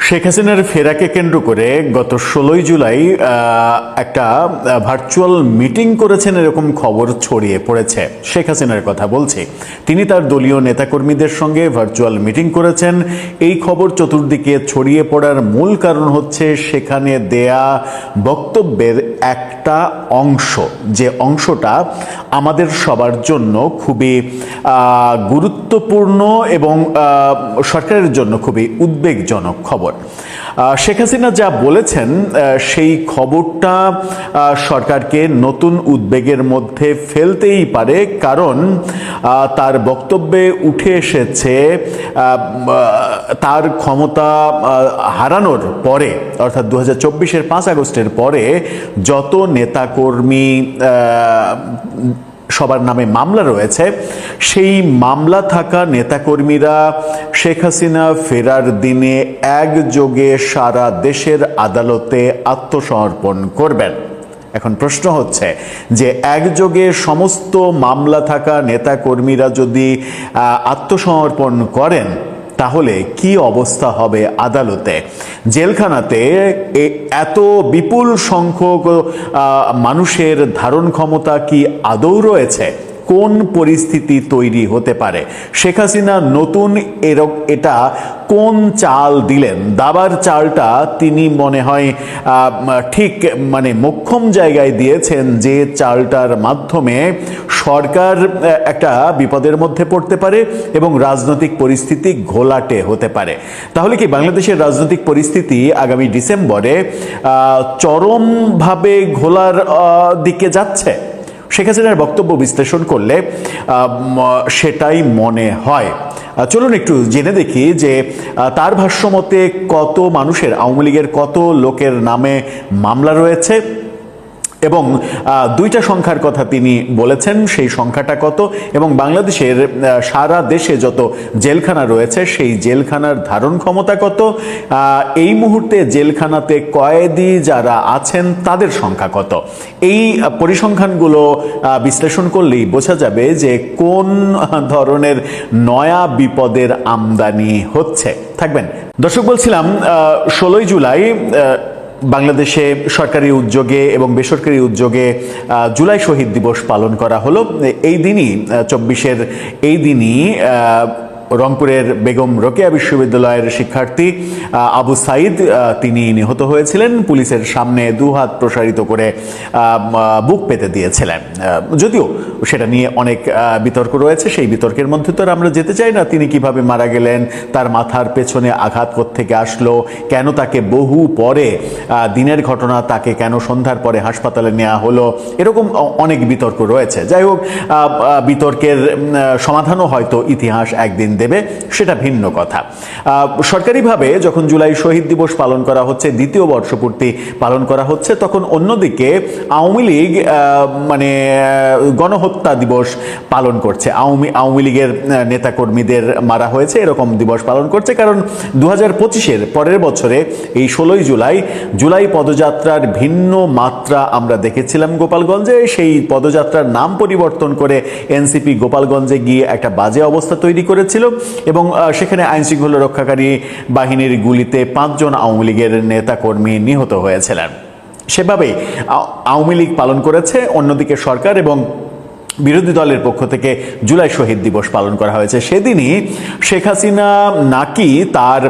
শেখ হাসিনার ফেরাকে কেন্দ্র করে গত 16ই জুলাই একটা ভার্চুয়াল মিটিং করেছেন এরকম খবর ছড়িয়ে পড়েছে। শেখ হাসিনার কথা বলছি, তিনি তার দলীয় নেতাকর্মীদের সঙ্গে ভার্চুয়াল মিটিং করেছেন। এই খবর চতুর্দিকে ছড়িয়ে পড়ার মূল কারণ হচ্ছে সেখানে দেয়া বক্তব্যের একটা অংশ, যে অংশটা আমাদের সবার জন্য খুবই গুরুত্বপূর্ণ এবং সরকারের জন্য খুবই উদ্বেগজনক খবর। শেখ হাসিনা যা বলেছেন সেই খবরটা সরকারকে নতুন উদ্বেগের মধ্যে ফেলতেই পারে, কারণ তার বক্তব্যে উঠে এসেছে তার ক্ষমতা হারানোর পরে, অর্থাৎ 2024-এর 5 আগস্টের পরে যত নেতাকর্মী সবার নামে মামলা রয়েছে, সেই মামলা থাকা নেতাকর্মীরা শেখ হাসিনা ফেরার দিনে একযোগে সারা দেশের আদালতে আত্মসমর্পণ করবেন। এখন প্রশ্ন হচ্ছে যে একযোগে সমস্ত মামলা থাকা নেতাকর্মীরা যদি আত্মসমর্পণ করেন তাহলে কি অবস্থা হবে আদালতে? জেলখানাতে এত বিপুল সংখ্যক মানুষের ধারণ ক্ষমতা কি আদৌ রয়েছে? কোন পরিস্থিতি তৈরি হতে পারে? শেখ হাসিনা নতুন এটা কোন চাল দিলেন? দাবার চালটা তিনি মনে হয় ঠিক মোক্ষম জায়গায় দিয়েছেন, যে চালটার মাধ্যমে সরকার একটা বিপদের মধ্যে পড়তে পারে এবং রাজনৈতিক পরিস্থিতি ঘোলাটে হতে পারে। তাহলে কি বাংলাদেশের রাজনৈতিক পরিস্থিতি আগামী ডিসেম্বরে চরমভাবে ঘোলার দিকে যাচ্ছে? শেখ হাসিনার বক্তব্য বিশ্লেষণ করলে সেটাই মনে হয়। চলুন একটু জেনে দেখি যে তার ভাষ্যমতে কত মানুষের, আওয়ামী লীগের কত লোকের নামে মামলা রয়েছে এবং দুইটা সংখ্যার কথা তিনি বলেছেন, সেই সংখ্যাটা কত, এবং বাংলাদেশের সারা দেশে যত জেলখানা রয়েছে সেই জেলখানার ধারণ ক্ষমতা কত, এই মুহূর্তে জেলখানাতে কয়েদি যারা আছেন তাদের সংখ্যা কত। এই পরিসংখ্যানগুলো বিশ্লেষণ করলেই বোঝা যাবে যে কোন ধরনের নয়া বিপদের আমদানি হচ্ছে। থাকবেন দর্শক। বলছিলাম 16ই জুলাই বাংলাদেশে সরকারি উদ্যোগে এবং বেসরকারি উদ্যোগে জুলাই শহীদ দিবস পালন করা হলো। এই দিনই 24-এর এই দিনই রংপুরের বেগম রোকেয়া বিশ্ববিদ্যালয়ের শিক্ষার্থী আবু সাইদ তিনি নিহত হয়েছিলেন। পুলিশের সামনে দুহাত প্রসারিত করে বুক পেতে দিয়েছিলেন। যদিও সেটা নিয়ে অনেক বিতর্ক রয়েছে, সেই বিতর্কের মধ্যে তো আমরা যেতে চাই না। তিনি কিভাবে মারা গেলেন, তার মাথার পেছনে আঘাত কোত্থেকে আসলো, কেন তাকে বহু পরে, দিনের ঘটনা, তাকে কেন সন্ধ্যার পরে হাসপাতালে নেওয়া হলো, এরকম অনেক বিতর্ক রয়েছে। যাই হোক, বিতর্কের সমাধানও হয়তো ইতিহাস একদিন দেবে, সেটা ভিন্ন কথা। সরকারিভাবে যখন জুলাই শহীদ দিবস পালন করা হচ্ছে, দ্বিতীয় বর্ষপূর্তি পালন করা হচ্ছে, তখন অন্যদিকে আওয়ামী লীগ গণহত্যা দিবস পালন করছে। আওয়ামী লীগের নেতাকর্মীদের মারা হয়েছে এরকম দিবস পালন করছে, কারণ 2025-এর পরের বছরে এই 16ই জুলাই পদযাত্রার ভিন্ন মাত্রা আমরা দেখেছিলাম গোপালগঞ্জে। সেই পদযাত্রার নাম পরিবর্তন করে এনসিপি গোপালগঞ্জে গিয়ে একটা বাজে অবস্থা তৈরি করেছিল এবং সেখানে আইনশৃঙ্খলা রক্ষাকারী বাহিনীর গুলিতে 5 জন আওয়ামী লীগের নেতাকর্মী নিহত হয়েছিলেন। সেভাবেই আওয়ামী লীগ পালন করেছে, অন্যদিকে সরকার এবং বিরোধী দলের পক্ষ থেকে জুলাই শহীদ দিবস পালন করা হয়েছে। সেদিনই শেখ হাসিনা নাকি তার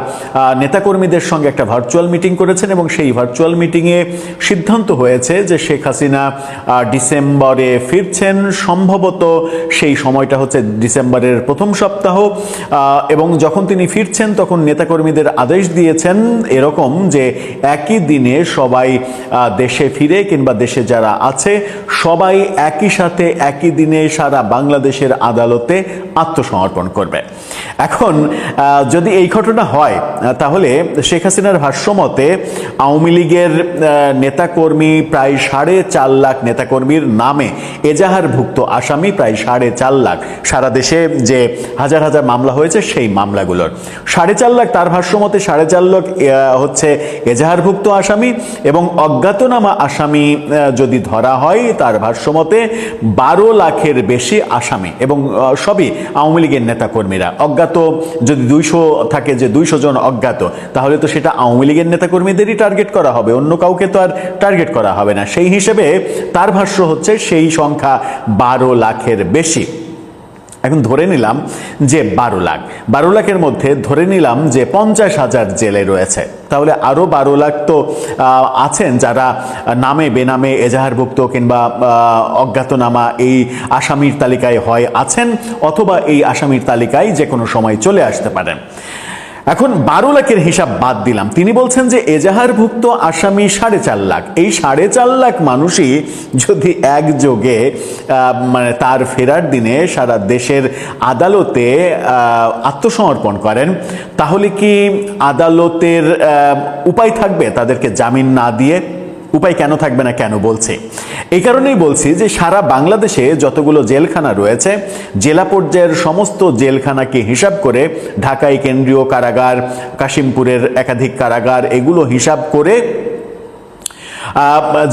নেতাকর্মীদের সঙ্গে একটা ভার্চুয়াল মিটিং করেছেন এবং সেই ভার্চুয়াল মিটিংয়ে সিদ্ধান্ত হয়েছে যে শেখ হাসিনা ডিসেম্বরে ফিরছেন। সম্ভবত সেই সময়টা হচ্ছে ডিসেম্বরের প্রথম সপ্তাহ, এবং যখন তিনি ফিরছেন তখন নেতাকর্মীদের আদেশ দিয়েছেন এরকম যে একই দিনে সবাই দেশে ফিরে, কিংবা দেশে যারা আছে সবাই একই সাথে একই দিনে সারা বাংলাদেশের আদালতে আত্মসমর্পণ করবে। এখন যদি এই ঘটনা হয় তাহলে শেখ হাসিনার ভাষ্যমতে আওয়ামী লীগের নেতাকর্মী প্রায় 4.5 লাখ নেতাকর্মীর নামে এজাহারভুক্ত আসামি প্রায় 4.5 লাখ। সারা দেশে যে হাজার হাজার মামলা হয়েছে সেই মামলাগুলোর 4.5 লাখ, তার ভাষ্যমতে 4.5 লাখ হচ্ছে এজাহারভুক্ত আসামি, এবং অজ্ঞাতনামা আসামি যদি ধরা হয় তার ভাষ্যমতে 12 লাখের বেশি আসামি, এবং সবই আওয়ামী লীগের নেতাকর্মীরা। অজ্ঞাত যদি 200 থাকে, যে 200 জন অজ্ঞাত, তাহলে তো সেটা আওয়ামী লীগের নেতাকর্মীদেরই টার্গেট করা হবে, অন্য কাউকে তো আর টার্গেট করা হবে না। সেই হিসেবে তার ভাষ্য হচ্ছে সেই সংখ্যা 12 লাখের বেশি। এখন ধরে নিলাম যে 12 লাখের মধ্যে ধরে নিলাম যে 50,000 জেলে রয়েছে, তাহলে আরও 12 লাখ তো আছেন যারা নামে বেনামে এজাহারভুক্ত কিংবা অজ্ঞাতনামা এই আসামির তালিকায় হয় আছেন, অথবা এই আসামির তালিকায় যে কোনো সময় চলে আসতে পারেন। এখন 12 লাখের হিসাব বাদ দিলাম, তিনি বলছেন যে এজাহারভুক্ত আসামি 4.5 লাখ। এই 4.5 লাখ মানুষই যদি একযোগে মানে তার ফেরার দিনে সারা দেশের আদালতে আত্মসমর্পণ করেন, তাহলে কি আদালতের উপায় থাকবে তাদেরকে জামিন না দিয়ে? উপায় কেন থাকবে না, কেন বলছে? এই কারণেই বলছি যে সারা বাংলাদেশে যতগুলো জেলখানা রয়েছে, জেলা পর্যায়ের সমস্ত জেলখানাকে হিসাব করে, ঢাকায় কেন্দ্রীয় কারাগার, কাশিমপুরের একাধিক কারাগার, এগুলো হিসাব করে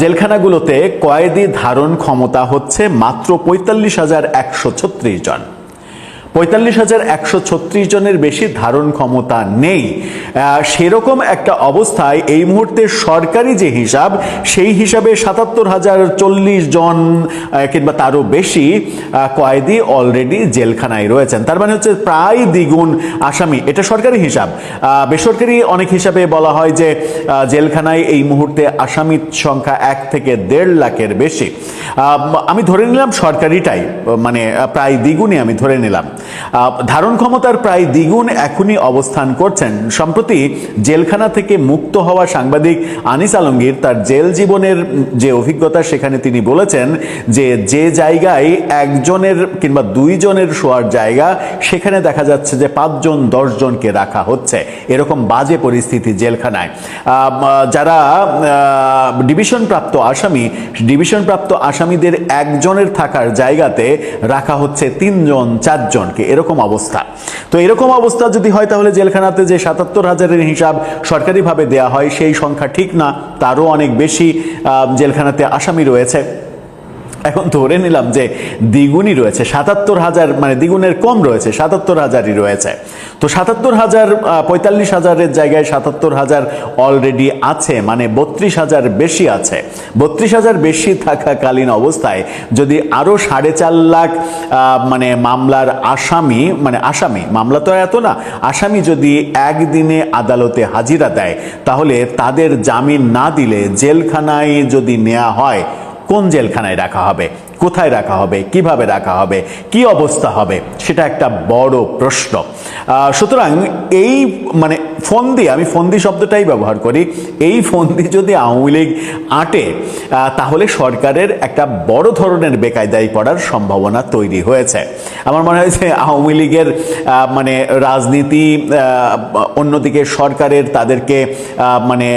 জেলখানাগুলোতে কয়েদি ধারণ ক্ষমতা হচ্ছে মাত্র 45,136 জন। 45,136 জনের বেশি ধারণ ক্ষমতা নেই। সেরকম একটা অবস্থায় এই মুহূর্তে সরকারি যে হিসাব, সেই হিসাবে 77,040 জন কিংবা তারও বেশি কয়েদি অলরেডি জেলখানায় রয়েছেন। তার মানে হচ্ছে প্রায় দ্বিগুণ আসামি। এটা সরকারি হিসাব। বেসরকারি অনেক হিসাবে বলা হয় যে জেলখানায় এই মুহূর্তে আসামির সংখ্যা 1 থেকে 1.5 লাখের বেশি। আমি ধরে নিলাম সরকারিটাই মানে প্রায় দ্বিগুণই আমি ধরে নিলাম। ধারণ ক্ষমতার প্রায় দ্বিগুণ এখনই অবস্থান করছেন। সম্প্রতি জেলখানা থেকে মুক্ত হওয়া সাংবাদিক আনিস আলমগীর তার জেল জীবনের যে অভিজ্ঞতা, সেখানে তিনি বলেছেন যে যে জায়গায় একজনের কিংবা 2 জনের শোয়ার জায়গা, সেখানে দেখা যাচ্ছে যে 5 জন 10 জনকে রাখা হচ্ছে। এরকম বাজে পরিস্থিতি জেলখানায়। যারা ডিভিশনপ্রাপ্ত আসামিদের একজনের থাকার জায়গাতে রাখা হচ্ছে 3 জন 4 জনকে, এরকম অবস্থা। তো এরকম অবস্থা যদি হয়, তাহলে জেলখানাতে যে 77,000-এর হিসাব সরকারিভাবে দেয়া হয়, সেই সংখ্যা ঠিক না, তারও অনেক বেশি জেলখানাতে আসামি রয়েছে। এখন ধরে নিলাম যে দ্বিগুণই রয়েছে, 77,000, মানে দ্বিগুণের কম রয়েছে, 77,000-ই রয়েছে। তো 77,000, 45,000-এর জায়গায় 77,000 অলরেডি আছে, মানে 32,000 বেশি আছে। 32,000 বেশি থাকাকালীন অবস্থায় যদি আরও 4.5 লাখ মানে মামলার আসামি, মামলা তো এত না, আসামি যদি একদিনে আদালতে হাজিরা দেয়, তাহলে তাদের জামিন না দিলে জেলখানায় যদি নেওয়া হয়, কোন জেলখানায় রাখা হবে, কোথায় রাখা হবে, কিভাবে রাখা হবে, কি অবস্থা হবে, সেটা একটা বড় প্রশ্ন। সুতরাং এই মানে ফন্দি, আমি ফন্দি শব্দটাই ব্যবহার করি, এই ফন্দি যদি আওয়ামী লীগ আঁটে, তাহলে সরকারের একটা বড় ধরনের বেকায়দায় পড়ার সম্ভাবনা তৈরি হয়েছে। আমার মনে হয় যে আওয়ামী লীগের মানে রাজনীতি, অন্যদিকে সরকারের তাদেরকে মানে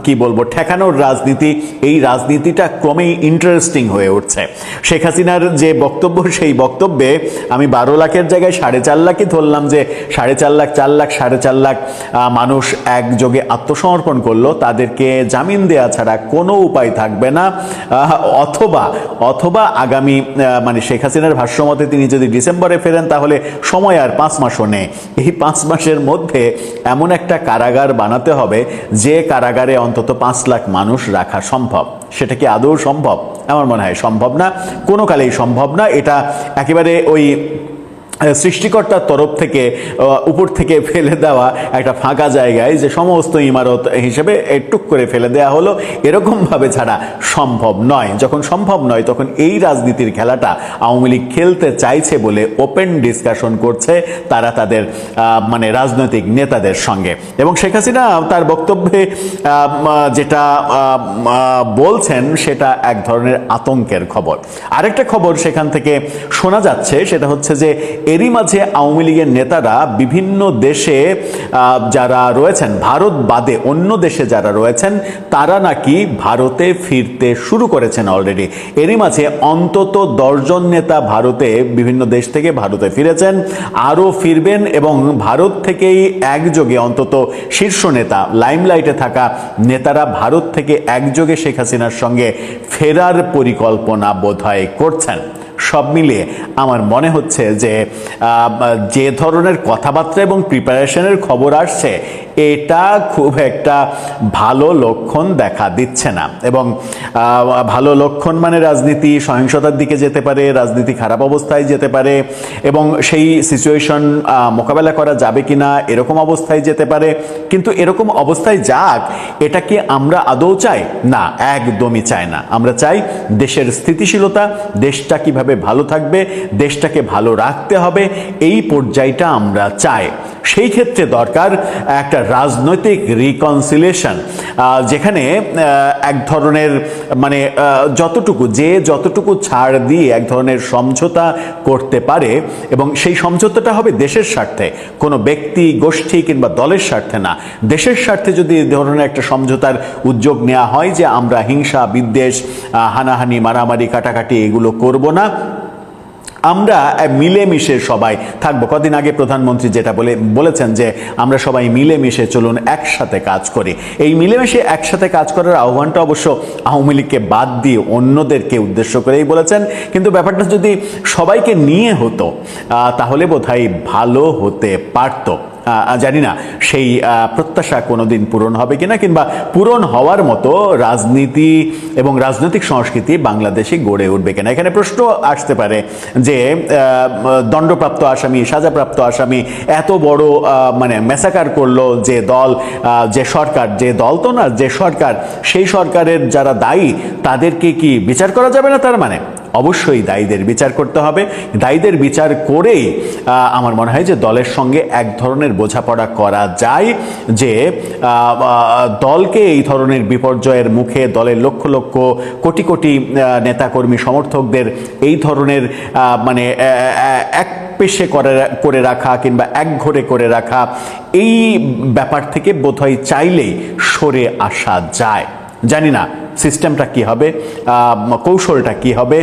কি বলবো, ঠেকানোর রাজনীতি, এই রাজনীতিটা ক্রমেই ইন্টারেস্টিং হয়ে উঠছে। শেখ হাসিনার যে বক্তব্য, সেই বক্তব্যে আমি 12 লাখের জায়গায় 4.5 লাখই ধরলাম, যে 4.5 লাখ, 4 লাখ, 4.5 লাখ মানুষ একযোগে আত্মসমর্পণ করলো, তাদেরকে জামিন দেয়া ছাড়া কোনো উপায় থাকবে না। অথবা আগামী মানে শেখ হাসিনার ভাষ্যমতে তিনি যদি ডিসেম্বরে ফেরেন, তাহলে সময় আর 5 মাসও নেই। এই 5 মাসের মধ্যে এমন একটা কারাগার বানাতে হবে, যে কারাগারে অন্তত 5 লাখ মানুষ রাখা সম্ভব। সেটা কি আদৌ সম্ভব? আমার মনে হয় সম্ভব না, কোনো কালেই সম্ভব না। এটা একেবারে ওই সৃষ্টিকর্তার তরফ থেকে উপর থেকে ফেলে দেওয়া একটা ফাঁকা জায়গায়, যে সমস্ত ইমারত হিসেবে টুক করে ফেলে দেওয়া হলো, এরকমভাবে ছাড়া সম্ভব নয়। যখন সম্ভব নয়, তখন এই রাজনীতির খেলাটা আওয়ামী লীগ খেলতে চাইছে বলে ওপেন ডিসকাশন করছে তারা তাদের মানে রাজনৈতিক নেতাদের সঙ্গে। এবং শেখ হাসিনা তার বক্তব্যে যেটা বলছেন, সেটা এক ধরনের আতঙ্কের খবর। আরেকটা খবর সেখান থেকে শোনা যাচ্ছে, সেটা হচ্ছে যে এরই মাঝে আওয়ামী লীগের নেতারা বিভিন্ন দেশে যারা রয়েছেন, ভারত বাদে অন্য দেশে যারা রয়েছেন, তারা নাকি ভারতে ফিরতে শুরু করেছেন অলরেডি। এরই মাঝে অন্তত 10 জন নেতা ভারতে, বিভিন্ন দেশ থেকে ভারতে ফিরেছেন, আরও ফিরবেন, এবং ভারত থেকেই একযোগে অন্তত শীর্ষ নেতা, লাইমলাইটে থাকা নেতারা ভারত থেকে একযোগে শেখ হাসিনার সঙ্গে ফেরার পরিকল্পনা বোধহয় করছেন। সব মিলিয়ে আমার মনে হচ্ছে যে যে ধরনের কথাবার্তা এবং প্রিপারেশনের খবর আসছে এটা খুব একটা ভালো লক্ষণ দেখা দিচ্ছে না। এবং ভালো লক্ষণ মানে রাজনীতি সহিংসতার দিকে যেতে পারে, রাজনীতি খারাপ অবস্থায় যেতে পারে, এবং সেই সিচুয়েশন মোকাবেলা করা যাবে কিনা এরকম অবস্থায় যেতে পারে। কিন্তু এরকম অবস্থায় যাক, এটা কি আমরা আদৌ চাই? না, একদমই চাই না। আমরা চাই দেশের স্থিতিশীলতা, দেশটা কিভাবে ভালো থাকবে, দেশটাকে ভালো রাখতে হবে, এই পর্যায়টা আমরা চাই। সেই ক্ষেত্রে দরকার একটা রাজনৈতিক রিকনসিলিয়েশন, যেখানে এক ধরনের মানে যতটুকু ছাড় দিয়ে এক ধরনের সমঝোতা করতে পারে, এবং সেই সমঝোতাটা হবে দেশের স্বার্থে, কোনো ব্যক্তি গোষ্ঠী কিংবা দলের স্বার্থে না। দেশের স্বার্থে যদি এই ধরনের একটা সমঝোতার উদ্যোগ নেওয়া হয় যে আমরা হিংসা বিদ্বেষ হানাহানি মারামারি কাটাকাটি এগুলো করব না, আমরা মিলেমিশে সবাই থাকবো। কদিন আগে প্রধানমন্ত্রী যেটা বলেছেন যে আমরা সবাই মিলেমিশে চলুন একসাথে কাজ করি। এই মিলেমিশে একসাথে কাজ করার আহ্বানটা অবশ্য আওয়ামী লীগকে বাদ দিয়ে অন্যদেরকে উদ্দেশ্য করেই বলেছেন, কিন্তু ব্যাপারটা যদি সবাইকে নিয়ে হতো তাহলে বোধহয় ভালো হতে পারত। জানি না সেই প্রত্যাশা কোনোদিন পূরণ হবে কিনা, কিংবা পূরণ হওয়ার মতো রাজনীতি এবং রাজনৈতিক সংস্কৃতি বাংলাদেশে গড়ে উঠবে কিনা। এখানে প্রশ্ন আসতে পারে যে দণ্ডপ্রাপ্ত আসামি, সাজাপ্রাপ্ত আসামি এত বড় মানে মেসাকার করলো যে দল, যে সরকার, যে দল তো না, যে সরকার, সেই সরকারের যারা দায়ী তাদেরকে কি বিচার করা যাবে না? তার মানে অবশ্যই দায়ীদের বিচার করতে হবে। দায়ীদের বিচার করেই আমার মনে হয় যে দলের সঙ্গে এক ধরনের বোঝাপড়া করা যায়, যে দলকে এই ধরনের বিপর্যয়ের মুখে দলের লক্ষ লক্ষ কোটি কোটি নেতাকর্মী সমর্থকদের এই ধরনের মানে এক পেশে করে রাখা কিংবা একঘরে করে রাখা, এই ব্যাপার থেকে বোধহয় চাইলেই সরে আসা যায়। জানি না সিস্টেমটা কি হবে, কৌশলটা কি হবে,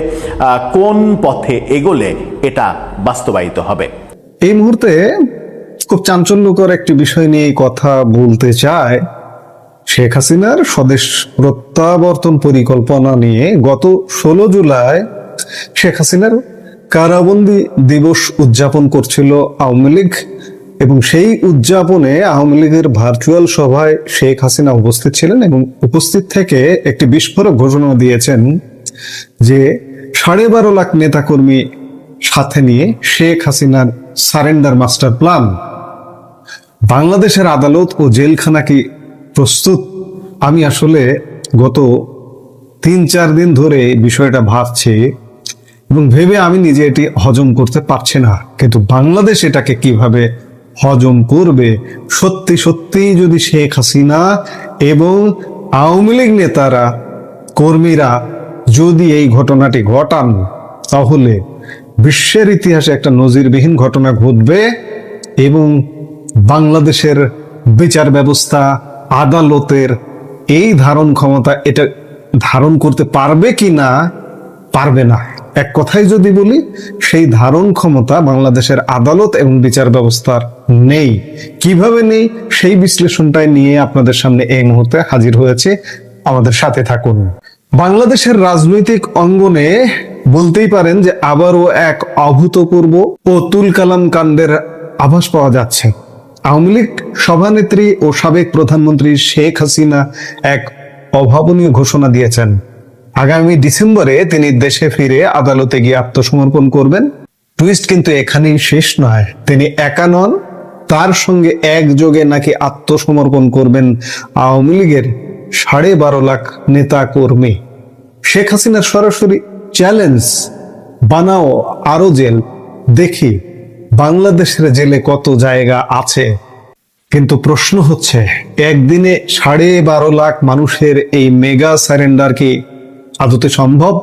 কোন পথে এগোলে এটা বাস্তবায়িত হবে। এই মুহূর্তে খুব চাঞ্চল্যকর একটি বিষয় নিয়ে কথা বলতে চাই। শেখ হাসিনার স্বদেশ প্রত্যাবর্তন পরিকল্পনা নিয়ে গত 16 জুলাই শেখ হাসিনার কারাবন্দী দিবস উদযাপন করছিল আওয়ামী লীগ, এবং সেই উদযাপনে আওয়ামী লীগের ভার্চুয়াল সভায় শেখ হাসিনা উপস্থিত ছিলেন এবং উপস্থিত থেকে একটি বিস্ফোরক ঘোষণা দিয়েছেন যে 12.5 লাখ নেতাকর্মী সাথে নিয়ে শেখ হাসিনার সারেন্ডার মাস্টার প্ল্যান। বাংলাদেশের আদালত ও জেলখানা কি প্রস্তুত? আমি আসলে গত 3-4 দিন ধরে বিষয়টা ভাবছি এবং ভেবে আমি নিজে এটি হজম করতে পারছি না, কিন্তু বাংলাদেশ এটাকে কিভাবে হজম করবে? সত্যি সত্যি যদি শেখ হাসিনা এবং আওয়ামী লীগ নেতারা, কর্মীরা যদি এই ঘটনাটি ঘটান, তাহলে বিশ্বের ইতিহাসে একটা নজিরবিহীন ঘটনা ঘটবে এবং বাংলাদেশের বিচার ব্যবস্থা, আদালতের এই ধারণ ক্ষমতা এটা ধারণ করতে পারবে কি না, পারবে না। এক কথায় যদি বলি, সেই ধারণ ক্ষমতা বাংলাদেশের আদালত এবং বিচার ব্যবস্থার নেই। কিভাবে নেই সেই বিশ্লেষণটাই নিয়ে আপনাদের সামনে এই মুহূর্তে হাজির হয়েছে। আমাদের সাথে থাকুন। বাংলাদেশের রাজনৈতিক অঙ্গনে বলতেই পারেন যে আবারও এক অভূতপূর্ব ও তুলকালাম কাণ্ডের আভাস পাওয়া যাচ্ছে। আওয়ামী লীগ সভানেত্রী ও সাবেক প্রধানমন্ত্রী শেখ হাসিনা এক অভাবনীয় ঘোষণা দিয়েছেন। আগামী ডিসেম্বরে তিনি দেশে ফিরে আদালতে গিয়ে আত্মসমর্পণ করবেন। টুইস্ট কিন্তু এখানেই শেষ নয়, তিনি একা নন, তার সঙ্গে একযোগে নাকি আত্মসমর্পণ করবেন আওয়ামী লীগের 12.5 লাখ নেতা কর্মী। শেখ হাসিনার সরাসরি চ্যালেঞ্জ, বানাও আরো জেল, দেখি বাংলাদেশের জেলে কত জায়গা আছে। কিন্তু প্রশ্ন হচ্ছে, একদিনে 12.5 লাখ মানুষের এই মেগা সারেন্ডার কি আদতে সম্ভব?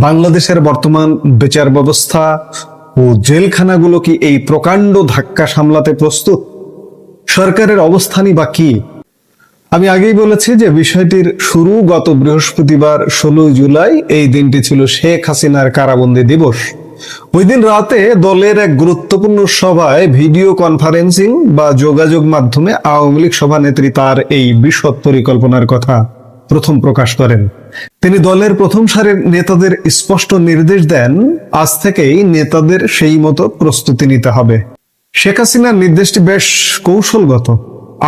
বাংলাদেশের বর্তমান বিচার ব্যবস্থা ও জেলখানাগুলো কি এই প্রকাণ্ড ধাক্কা সামলাতে প্রস্তুত? সরকারের অবস্থানই বা কি? আমি আগেই বলেছি যে বিষয়টির শুরু গত বৃহস্পতিবার 16 জুলাই। এই দিনটি ছিল শেখ হাসিনার কারাবন্দী দিবস। ওই দিন রাতে দলের এক গুরুত্বপূর্ণ সভায় ভিডিও কনফারেন্সিং বা যোগাযোগ মাধ্যমে আওয়ামী লীগ সভানেত্রী তার এই বিশদ পরিকল্পনার কথা প্রথম প্রকাশ করেন। তিনি দলের প্রথম সারির নেতাদের স্পষ্ট নির্দেশ দেন, আজ থেকেই নেতাদের সেই মতো প্রস্তুতি নিতে হবে। শেখ হাসিনার নির্দেশটি বেশ কৌশলগত।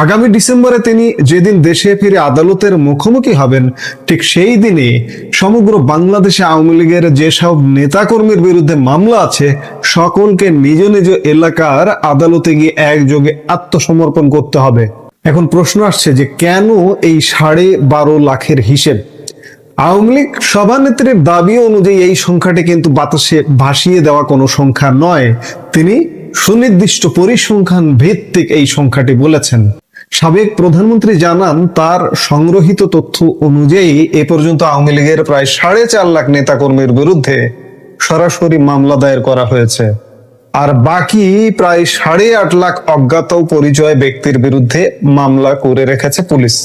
আগামী ডিসেম্বরে তিনি যেদিন দেশে ফিরে আদালতের মুখোমুখি হবেন, ঠিক সেই দিনে সমগ্র বাংলাদেশে আওয়ামী লীগের যেসব নেতাকর্মীর বিরুদ্ধে মামলা আছে সকলকে নিজ নিজ এলাকার আদালতে গিয়ে একযোগে আত্মসমর্পণ করতে হবে। এখন প্রশ্ন আসছে যে কেন এই 12.5 লাখের হিসেব? আওয়ামী লীগ সভানেত্রীর দাবি অনুযায়ী এই সংখ্যাটি কিন্তু বাতাসে ভাসিয়ে দেওয়া কোনো সংখ্যা নয়। তিনি সুনির্দিষ্ট পরিসংখ্যান ভিত্তিক এই সংখ্যাটি বলেছেন। সাবেক প্রধানমন্ত্রী জানান, তার সংগ্রহীত তথ্য অনুযায়ী এ পর্যন্ত আওয়ামী লীগের প্রায় 4.5 লাখ নেতাকর্মীর বিরুদ্ধে সরাসরি মামলা দায়ের করা হয়েছে, আর বাকি প্রায় 8.5 লাখ অজ্ঞাত পরিচয় ব্যক্তির বিরুদ্ধে মামলা করে রেখেছে পুলিশ।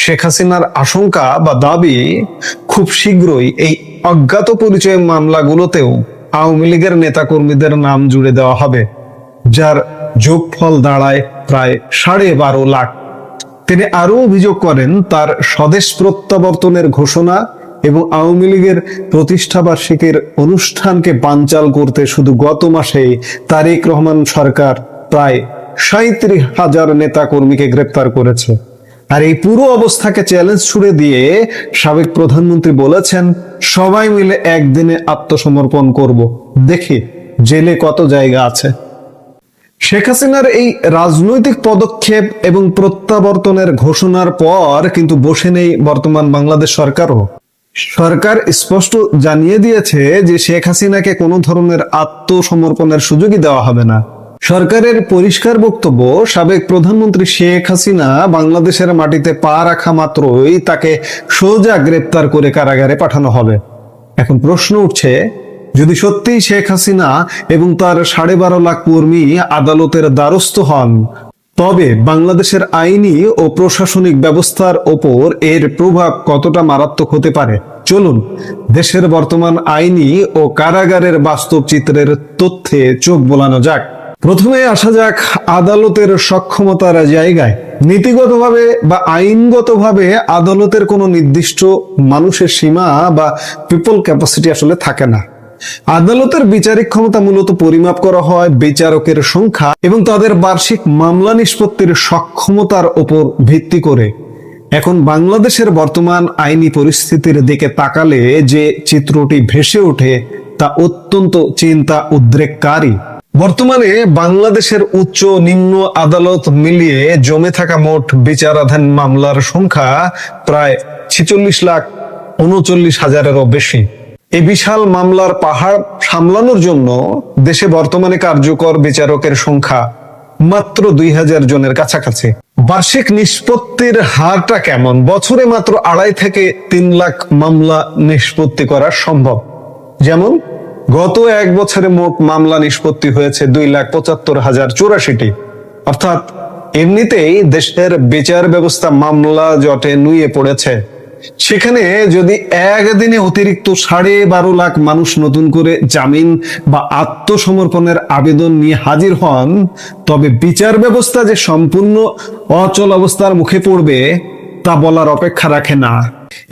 শেখ হাসিনার আশঙ্কা বা দাবি, খুব শীঘ্রই এই অজ্ঞাত পরিচয় মামলাগুলোতেও আওয়ামী লীগের নেতাকর্মীদের নাম জুড়ে দেওয়া হবে, যার যোগফল দাঁড়ায় প্রায় 12.5 লাখ। তিনি আরো অভিযোগ করেন, তার স্বদেশ প্রত্যাবর্তনের ঘোষণা এবং আওয়ামী লীগের প্রতিষ্ঠাবার্ষিকীর অনুষ্ঠানকে বানচাল করতে শুধু গত মাসে তারেক রহমান সরকার প্রায় 37,000 নেতাকর্মীকে গ্রেপ্তার করেছে। আর এই পুরো অবস্থাকে চ্যালেঞ্জ ছুড়ে দিয়ে সাবেক প্রধানমন্ত্রী বলেছেন, সবাই মিলে একদিনে আত্মসমর্পণ করব, দেখি জেলে কত জায়গা আছে। শেখ হাসিনার এই রাজনৈতিক পদক্ষেপ এবং প্রত্যাবর্তনের ঘোষণার পর কিন্তু বসে নেই বর্তমান বাংলাদেশ সরকারও। সরকার স্পষ্ট জানিয়ে দিয়েছে যে শেখ হাসিনাকে কোনো ধরনের আত্মসমর্পণের সুযোগই দেওয়া হবে না। সরকারের পরিষ্কার বক্তব্য, সাবেক প্রধানমন্ত্রী শেখ হাসিনা বাংলাদেশের মাটিতে পা রাখা মাত্রই তাকে সোজা গ্রেপ্তার করে কারাগারে পাঠানো হবে। এখন প্রশ্ন উঠছে, যদি সত্যিই শেখ হাসিনা এবং তার 12.5 লাখ কর্মী আদালতের দ্বারস্থ হন, তবে বাংলাদেশের আইনি ও প্রশাসনিক ব্যবস্থার ওপর এর প্রভাব কতটা মারাত্মক হতে পারে? চলুন দেশের বর্তমান আইনি ও কারাগারের বাস্তব চিত্রের তথ্যে চোখ বোলানো যাক। প্রথমে আসা যাক আদালতের সক্ষমতার জায়গায়। নীতিগতভাবে বা আইনগতভাবে আদালতের কোনো নির্দিষ্ট মানুষের সীমা বা পিপল ক্যাপাসিটি আসলে থাকে না। আদালতের বিচারিক ক্ষমতা মূলত পরিমাপ করা হয় বিচারকের সংখ্যা এবং তাদের বার্ষিক মামলা নিষ্পত্তির সক্ষমতার উপর ভিত্তি করে। এখন বাংলাদেশের বর্তমান আইনি পরিস্থিতির দিকে তাকালে যে চিত্রটি ভেসে ওঠে তা অত্যন্ত চিন্তা উদ্রেককারী। বর্তমানে বাংলাদেশের উচ্চ নিম্ন আদালত মিলিয়ে জমে থাকা মোট বিচারাধীন মামলার সংখ্যা প্রায় 46,39,000-এরও বেশি। এই বিশাল মামলার পাহাড় সামলানোর জন্য দেশে বর্তমানে কার্যকর বিচারকের সংখ্যা মাত্র 2,000 জনের কাছাকাছি। বার্ষিক নিষ্পত্তির হারটা কেমন? বছরে মাত্র 2.5 থেকে 3 লাখ মামলা নিষ্পত্তি করা সম্ভব। যেমন গত 1 বছরে মোট মামলা নিষ্পত্তি হয়েছে 2,75,084টি। অর্থাৎ এমনিতেই দেশের বিচার ব্যবস্থা মামলা জটে নুয়ে পড়েছে। সেখানে যদি একদিনে অতিরিক্ত 12.5 লাখ মানুষ নতুন করে জামিন বা আত্মসমর্পণের আবেদন নিয়ে হাজির হন, তবে বিচার ব্যবস্থা যে সম্পূর্ণ অচল অবস্থার মুখে পড়বে তা বলার অপেক্ষা রাখে না।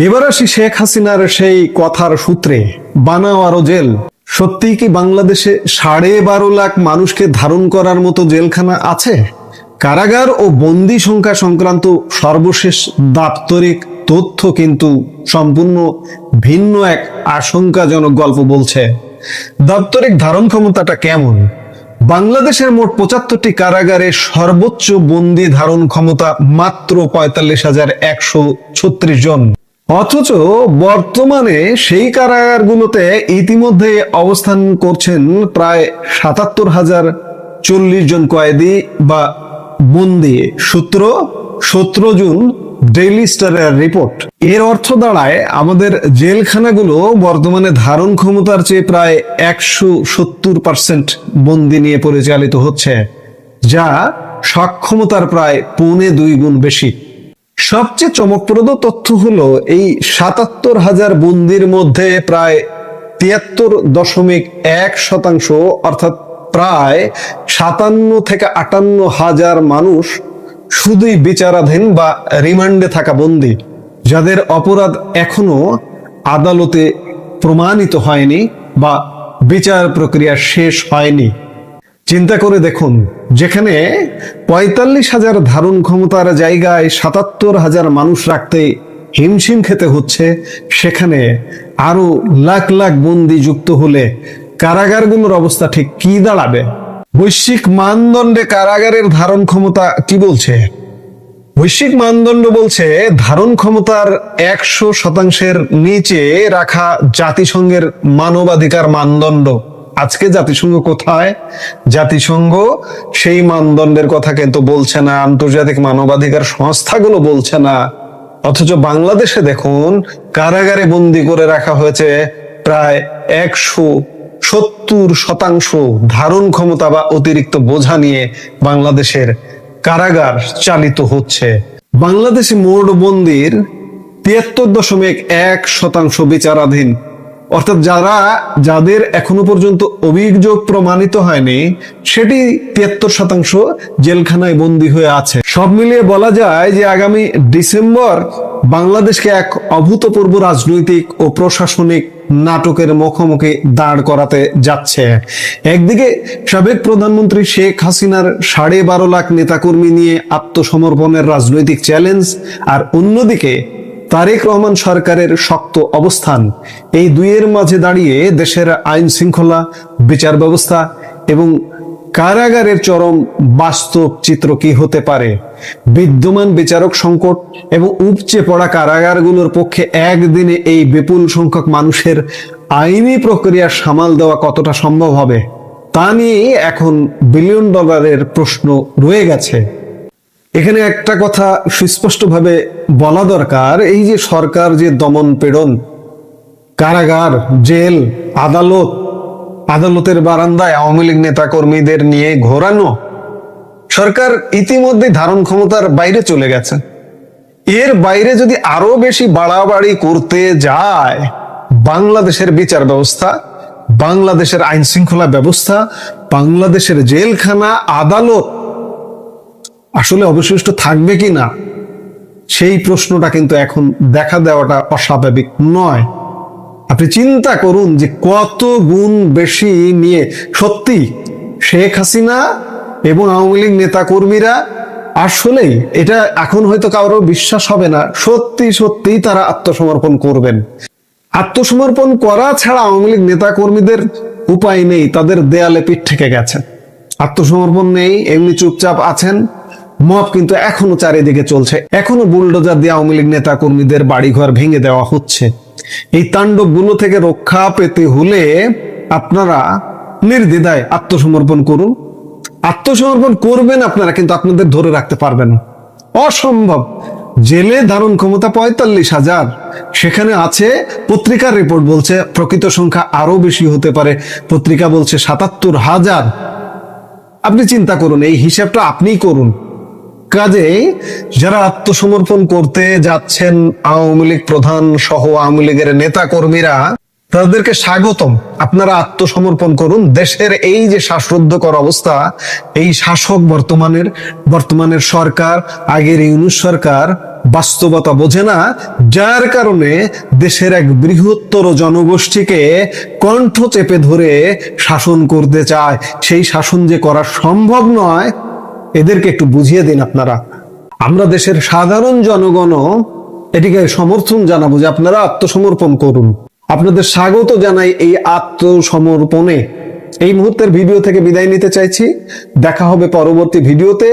এবার আসি শেখ হাসিনার সেই কথার সূত্রে, বানাও আরো জেল। সত্যিই কি বাংলাদেশে 12.5 লাখ মানুষকে ধারণ করার মতো জেলখানা আছে? কারাগার ও বন্দি সংখ্যা সংক্রান্ত সর্বশেষ দাপ্তরিক তথ্য কিন্তু সম্পূর্ণ ভিন্ন এক আশঙ্কাজনক গল্প বলছে। দাপ্তরিক ধারণ ক্ষমতাটা কেমন? বাংলাদেশের মোট 75টি কারাগারে সর্বোচ্চ বন্দি ধারণ ক্ষমতা মাত্র 45,136 জন। অথচ বর্তমানে সেই কারাগারগুলোতে ইতিমধ্যে অবস্থান করছেন প্রায় 77,040 জন কয়েদি বা বন্দি। সূত্র 17 জুন ডেইলি স্টারের রিপোর্ট। এর অর্থ দাঁড়ায় আমাদের জেলখানাগুলো বর্তমানে ধারণ ক্ষমতার চেয়ে প্রায় 170% বন্দি নিয়ে পরিচালিত হচ্ছে, যা সক্ষমতার প্রায় 1.25 গুণ বেশি। সবচেয়ে চমকপ্রদ তথ্য হলো এই 77,000 বন্দির মধ্যে প্রায় 73.1% অর্থাৎ প্রায় 57 থেকে 58 হাজার মানুষ শুধুই বিচারাধীন বা রিমান্ডে থাকা বন্দী, যাদের অপরাধ এখনো আদালতে প্রমাণিত হয়নি বা বিচার প্রক্রিয়া শেষ হয়নি। চিন্তা করে দেখুন, যেখানে ৪৫,০০০ ধারণ ক্ষমতার জায়গায় ৭৭,০০০ মানুষ রাখতে হিমশিম খেতে হচ্ছে, সেখানে আরো লাখ লাখ বন্দী যুক্ত হলে কারাগারগুলোর অবস্থা ঠিক কি দাঁড়াবে? বৈশ্বিক মানদণ্ডে কারাগারের ধারণ ক্ষমতা কি বলছে? বৈশ্বিক মানদণ্ড বলছে ধারণ ক্ষমতার ১০০%-এর নিচে রাখা জাতিসংঘের মানবাধিকার মানদণ্ড। আজকে জাতিসংঘ কোথায়? জাতিসংঘ সেই মানদণ্ডের কথা কিন্তু বলছে না, আন্তর্জাতিক মানবাধিকার সংস্থাগুলো বলছে না। অথচ বাংলাদেশে দেখুন, কারাগারে বন্দী করে রাখা হয়েছে প্রায় ১৭০% ধারণ ক্ষমতা বা অতিরিক্ত বোঝা নিয়ে বাংলাদেশের কারাগার চালিত হচ্ছে। বাংলাদেশে মোট বন্দির ৭৩.১% বিচারাধীন, অর্থাৎ যাদের এখনো পর্যন্ত অভিযোগ প্রমাণিত হয়নি, সেটি ৭৩% জেলখানায় বন্দী হয়ে আছে। সব মিলিয়ে বলা যায় যে আগামী ডিসেম্বর বাংলাদেশকে এক অভূতপূর্ব রাজনৈতিক ও প্রশাসনিক নাটকের মুখোমুখি দাঁড় করাতে যাচ্ছে। একদিকে সাবেক প্রধানমন্ত্রী শেখ হাসিনার ১২.৫ লাখ নেতাকর্মী নিয়ে আত্মসমর্পণের রাজনৈতিক চ্যালেঞ্জ, আর অন্যদিকে তারেক রহমান সরকারের শক্ত অবস্থান। এই দুইয়ের মাঝে দাঁড়িয়ে দেশের আইন শৃঙ্খলা, বিচার ব্যবস্থা এবং কারাগারের চরম বাস্তব চিত্র কি হতে পারে? বিদ্যমান বিচারক সংকট এবং উপচে পড়া কারাগারগুলোর পক্ষে একদিনে এই বিপুল সংখ্যক মানুষের আইনি প্রক্রিয়া সামাল দেওয়া কতটা সম্ভব হবে, তা নিয়ে এখন বিলিয়ন ডলারের প্রশ্ন রয়ে গেছে। এখানে একটা কথা সুস্পষ্টভাবে বলা দরকার, এই যে সরকার যে দমন পীড়ন, কারাগার, জেল, আদালতের বারান্দায় আওয়ামী লীগ নেতা কর্মীদের নিয়ে ঘোরানো, সরকার ইতিমধ্যে ধারণ ক্ষমতার বাইরে চলে গেছে। এর বাইরে যদি আরো বেশি বাড়াবাড়ি করতে যায়, বাংলাদেশের বিচার ব্যবস্থা, বাংলাদেশের আইন শৃঙ্খলা ব্যবস্থা, বাংলাদেশের জেলখানা, আদালত আসলে অবশিষ্ট থাকবে কি না, সেই প্রশ্নটা কিন্তু এখন দেখা দেওয়াটা অস্বাভাবিক নয়। আপনি চিন্তা করুন যে কত গুণ বেশি নিয়ে সত্যি শেখ হাসিনা এবং আওয়ামী লীগ নেতা কর্মীরা, আসলেই এটা এখন হয়তো কারো বিশ্বাস হবে না, সত্যি সত্যি তারা আত্মসমর্পণ করবেন। আত্মসমর্পণ করা ছাড়া আওয়ামী লীগ নেতা কর্মীদের উপায় নেই, তাদের দেয়ালে পিঠ ঠেকে গেছে। আত্মসমর্পণ নেই, এমনি চুপচাপ আছেন। মব কিন্তু এখনো চারিদিকে চলছে, এখনো বুলডোজার দিয়ে আওয়ামী লীগ নেতা কর্মীদের বাড়িঘর ভেঙে দেওয়া হচ্ছে। এই তাণ্ডবগুলো থেকে রক্ষা পেতে হলে আপনারা নির্দ্বিধায় আত্মসমর্পণ করুন। আত্মসমর্পণ করবেন আপনারা, কিন্তু আপনাদের ধরে রাখতে পারবেন না, অসম্ভব। জেলে ধারণ ক্ষমতা ৪৫,০০০, সেখানে আছে, পত্রিকার রিপোর্ট বলছে প্রকৃত সংখ্যা আরো বেশি হতে পারে, পত্রিকা বলছে ৭৭,০০০। আপনি চিন্তা করুন, এই হিসাবটা আপনিই করুন। কাজে যারা আত্মসমর্পণ করতে যাচ্ছেন, আওয়ামী লীগ প্রধান সহ আওয়ামী লীগের নেতা কর্মীরা, তাদেরকে স্বাগতম। আপনারা আত্মসমর্পণ করুন। দেশের এই যে শ্বাসরুদ্ধকর অবস্থা, এই শাসক বর্তমানের সরকার, আগের ইউনূস সরকার বাস্তবতা বোঝে না, যার কারণে দেশের এক বৃহত্তর জনগোষ্ঠীকে কণ্ঠ চেপে ধরে শাসন করতে চায়। সেই শাসন যে করা সম্ভব নয়, এদেরকে একটু বুঝিয়ে দিন আপনারা। আমরা দেশের সাধারণ জনগণও এটিকে সমর্থন জানাবো যে আপনারা আত্মসমর্পণ করুন। আপনাদের স্বাগত জানাই এই আত্মসমর্পণে। এই মুহূর্তের ভিডিও থেকে বিদায় নিতে চাইছি। দেখা হবে পরবর্তী ভিডিওতে।